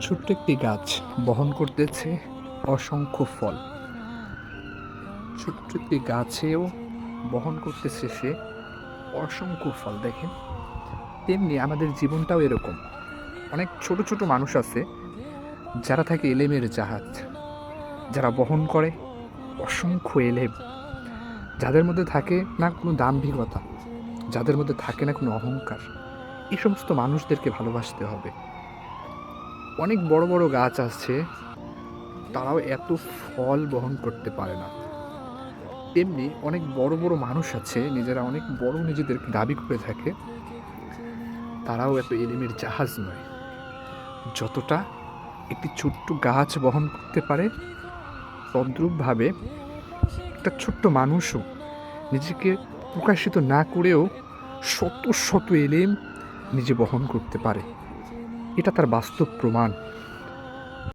ছোট্ট একটি গাছ বহন করতেছে অসংখ্য ফল। ছোট্ট একটি গাছেও বহন করতেছে সে অসংখ্য ফল। দেখেন, তেমনি আমাদের জীবনটাও এরকম। অনেক ছোট ছোট মানুষ আছে যারা থাকে এলেমের জাহাজ, যারা বহন করে অসংখ্য এলেম, যাদের মধ্যে থাকে না কোনো দাম্ভিকতা, যাদের মধ্যে থাকে না কোনো অহংকার। এই সমস্ত মানুষদেরকে ভালোবাসতে হবে। অনেক বড় বড় গাছ আছে, তারাও এত ফল বহন করতে পারে না। তেমনি অনেক বড় বড় মানুষ আছে, নিজেরা অনেক বড় নিজেদেরকে দাবি করে থাকে, তারাও এত এলিমের জাহাজ নয় যতটা একটি ছোট্ট গাছ বহন করতে পারে। তদ্রূপভাবে একটা ছোট্ট মানুষও নিজেকে প্রকাশিত না করেও শত শত এলিম নিজে বহন করতে পারে। এটা তার বাস্তব প্রমাণ।